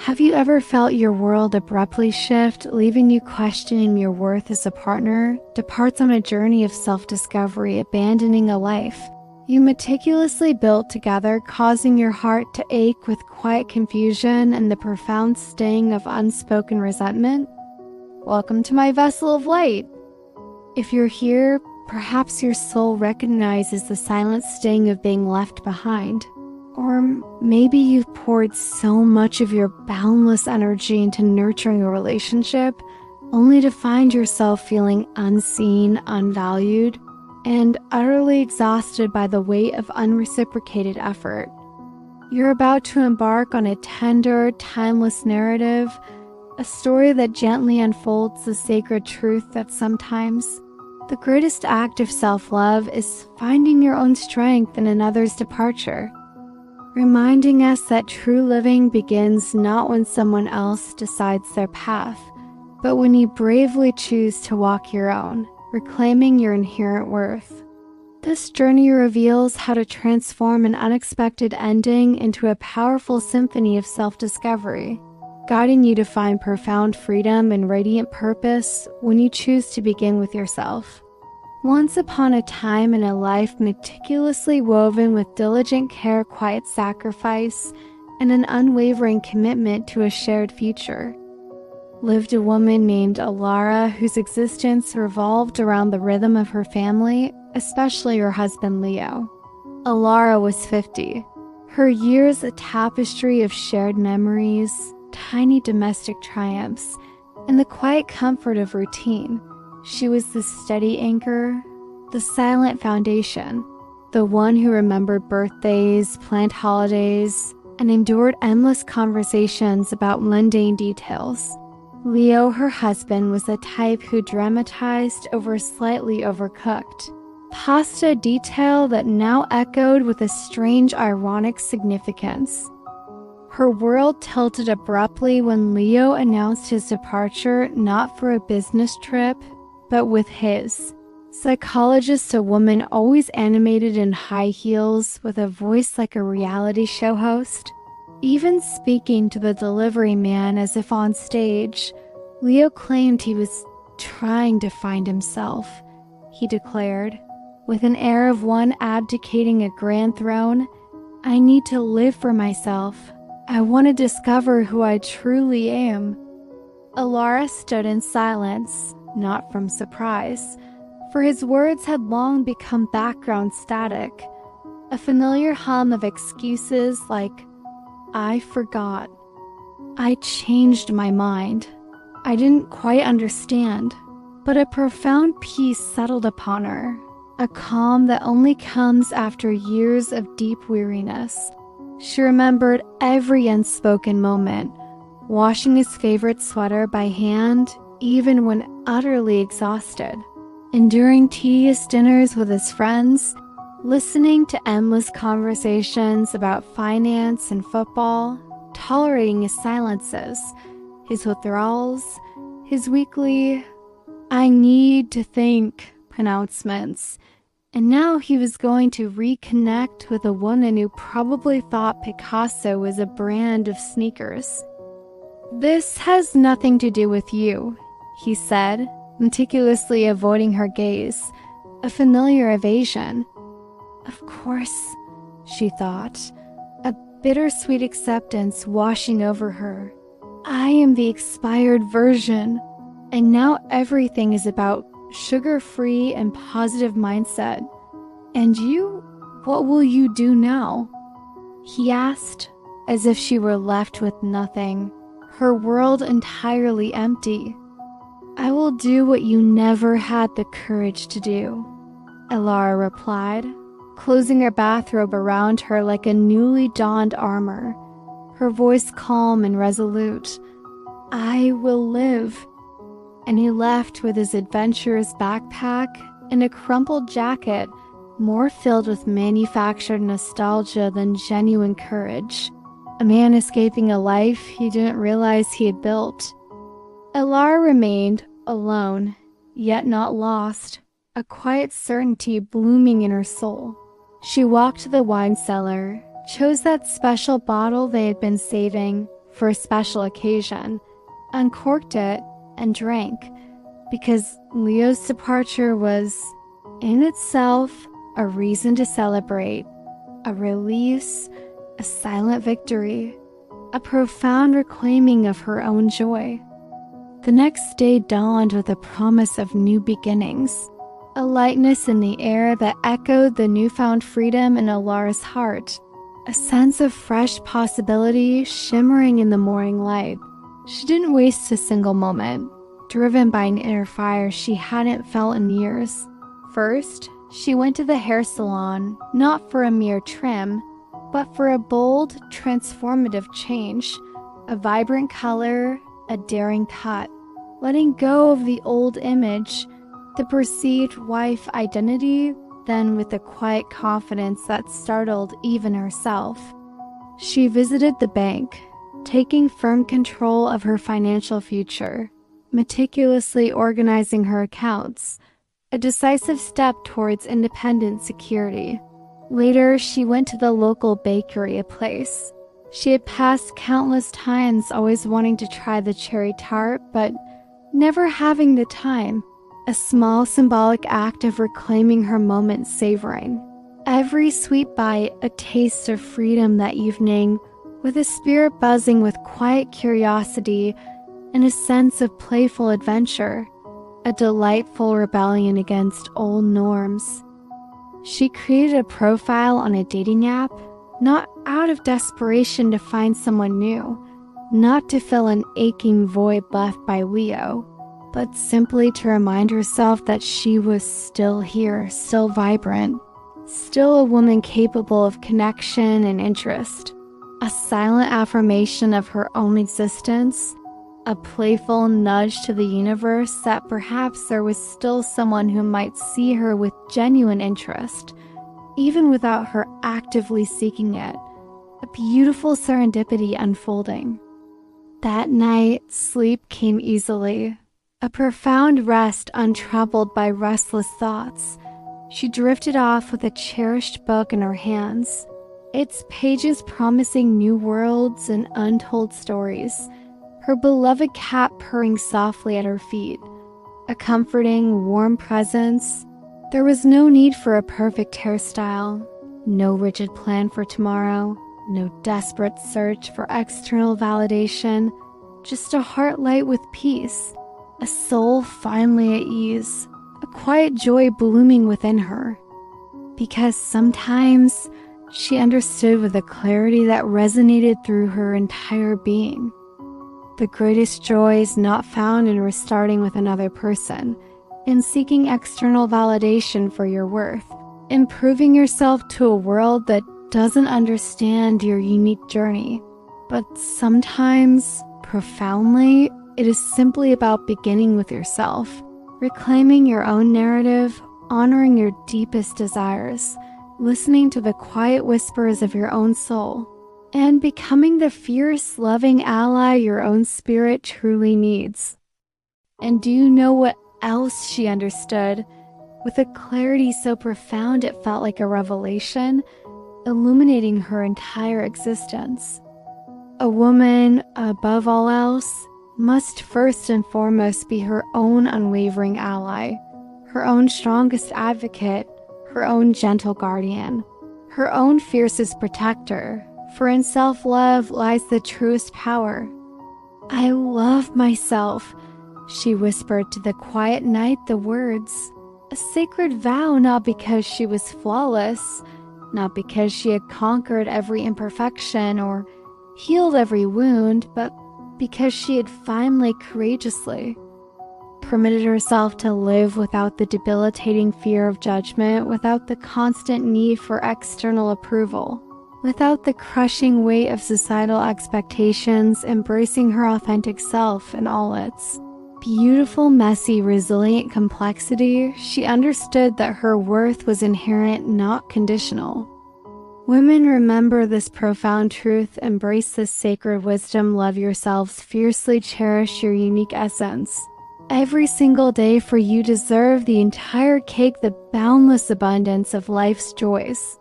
Have you ever felt your world abruptly shift, leaving you questioning your worth as a partner? Departs on a journey of self-discovery, abandoning a life you meticulously built together, causing your heart to ache with quiet confusion and the profound sting of unspoken resentment? Welcome to my vessel of light. If you're here, perhaps your soul recognizes the silent sting of being left behind. Or maybe you've poured so much of your boundless energy into nurturing a relationship, only to find yourself feeling unseen, unvalued, and utterly exhausted by the weight of unreciprocated effort. You're about to embark on a tender, timeless narrative, a story that gently unfolds the sacred truth that sometimes the greatest act of self-love is finding your own strength in another's departure, reminding us that true living begins not when someone else decides their path, but when you bravely choose to walk your own, reclaiming your inherent worth. This journey reveals how to transform an unexpected ending into a powerful symphony of self-discovery, guiding you to find profound freedom and radiant purpose when you choose to begin with yourself. Once upon a time in a life meticulously woven with diligent care, quiet sacrifice, and an unwavering commitment to a shared future, lived a woman named Alara, whose existence revolved around the rhythm of her family, especially her husband Leo. Alara was 50, her years a tapestry of shared memories, tiny domestic triumphs, and the quiet comfort of routine. She was the steady anchor, the silent foundation, the one who remembered birthdays, planned holidays, and endured endless conversations about mundane details. Leo, her husband, was the type who dramatized over slightly overcooked pasta, detail that now echoed with a strange ironic significance. Her world tilted abruptly when Leo announced his departure, not for a business trip, but with his. Psychologist, a woman always animated in high heels with a voice like a reality show host. Even speaking to the delivery man as if on stage, Leo claimed he was trying to find himself. He declared, with an air of one abdicating a grand throne, "I need to live for myself. I want to discover who I truly am." Alara stood in silence, not from surprise, for his words had long become background static, a familiar hum of excuses like, "I forgot. I changed my mind. I didn't quite understand." But a profound peace settled upon her, a calm that only comes after years of deep weariness. She remembered every unspoken moment, washing his favorite sweater by hand, even when utterly exhausted, enduring tedious dinners with his friends, listening to endless conversations about finance and football, tolerating his silences, his withdrawals, his weekly, "I need to think" pronouncements. And now he was going to reconnect with a woman who probably thought Picasso was a brand of sneakers. "This has nothing to do with you," he said, meticulously avoiding her gaze, a familiar evasion. Of course, she thought, a bittersweet acceptance washing over her. "I am the expired version, and now everything is about sugar-free and positive mindset. And you, what will you do now?" he asked, as if she were left with nothing, her world entirely empty. "I will do what you never had the courage to do," Alara replied, closing her bathrobe around her like a newly donned armor, her voice calm and resolute. "I will live." And he left with his adventurous backpack and a crumpled jacket more filled with manufactured nostalgia than genuine courage, a man escaping a life he didn't realize he had built. Alara remained alone, yet not lost, a quiet certainty blooming in her soul. She walked to the wine cellar, chose that special bottle they had been saving, for a special occasion, uncorked it, and drank, because Leo's departure was, in itself, a reason to celebrate, a release, a silent victory, a profound reclaiming of her own joy. The next day dawned with a promise of new beginnings, a lightness in the air that echoed the newfound freedom in Alara's heart, a sense of fresh possibility shimmering in the morning light. She didn't waste a single moment, driven by an inner fire she hadn't felt in years. First, she went to the hair salon, not for a mere trim, but for a bold, transformative change, a vibrant color, a daring cut, letting go of the old image, the perceived wife identity, then with a quiet confidence that startled even herself. She visited the bank, taking firm control of her financial future, meticulously organizing her accounts, a decisive step towards independent security. Later, she went to the local bakery, a place she had passed countless times, always wanting to try the cherry tart, but never having the time. A small symbolic act of reclaiming her moment, savoring every sweet bite, a taste of freedom that evening, with a spirit buzzing with quiet curiosity and a sense of playful adventure, a delightful rebellion against old norms. She created a profile on a dating app, not out of desperation to find someone new, not to fill an aching void left by Leo, but simply to remind herself that she was still here, still vibrant, still a woman capable of connection and interest, a silent affirmation of her own existence, a playful nudge to the universe that perhaps there was still someone who might see her with genuine interest, even without her actively seeking it, a beautiful serendipity unfolding. That night, sleep came easily, a profound rest untroubled by restless thoughts. She drifted off with a cherished book in her hands, its pages promising new worlds and untold stories, her beloved cat purring softly at her feet, a comforting, warm presence. There was no need for a perfect hairstyle, no rigid plan for tomorrow, no desperate search for external validation, just a heart light with peace, a soul finally at ease, a quiet joy blooming within her. Because sometimes she understood with a clarity that resonated through her entire being. The greatest joy is not found in restarting with another person, in seeking external validation for your worth, in proving yourself to a world that doesn't understand your unique journey. But sometimes, profoundly, it is simply about beginning with yourself, reclaiming your own narrative, honoring your deepest desires, listening to the quiet whispers of your own soul, and becoming the fierce, loving ally your own spirit truly needs. And do you know what else she understood? With a clarity so profound it felt like a revelation, illuminating her entire existence. A woman, above all else, must first and foremost be her own unwavering ally, her own strongest advocate, her own gentle guardian, her own fiercest protector, for in self-love lies the truest power. "I love myself," she whispered to the quiet night the words, a sacred vow, not because she was flawless, not because she had conquered every imperfection or healed every wound, but because she had finally courageously permitted herself to live without the debilitating fear of judgment, without the constant need for external approval, without the crushing weight of societal expectations, embracing her authentic self in all its beautiful, messy, resilient complexity. She understood that her worth was inherent, not conditional. Women, remember this profound truth, embrace this sacred wisdom, love yourselves, fiercely cherish your unique essence. Every single day, for you deserve the entire cake, the boundless abundance of life's joys.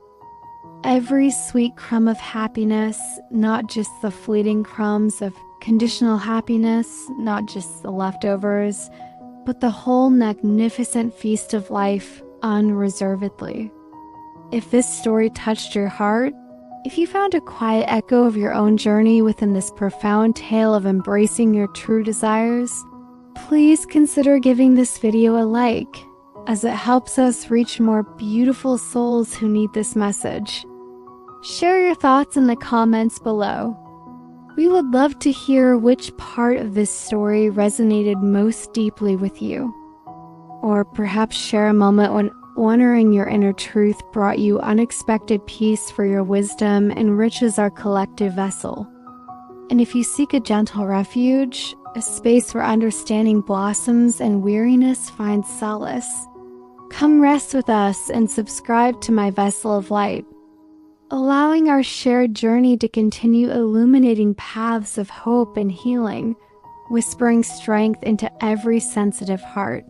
every sweet crumb of happiness, not just the fleeting crumbs of conditional happiness, not just the leftovers, but the whole magnificent feast of life unreservedly. If this story touched your heart, if you found a quiet echo of your own journey within this profound tale of embracing your true desires, please consider giving this video a like, as it helps us reach more beautiful souls who need this message. Share your thoughts in the comments below. We would love to hear which part of this story resonated most deeply with you. Or perhaps share a moment when honoring your inner truth brought you unexpected peace, for your wisdom enriches our collective vessel. And if you seek a gentle refuge, a space where understanding blossoms and weariness finds solace, come rest with us and subscribe to my Vessel of Light, allowing our shared journey to continue illuminating paths of hope and healing, whispering strength into every sensitive heart.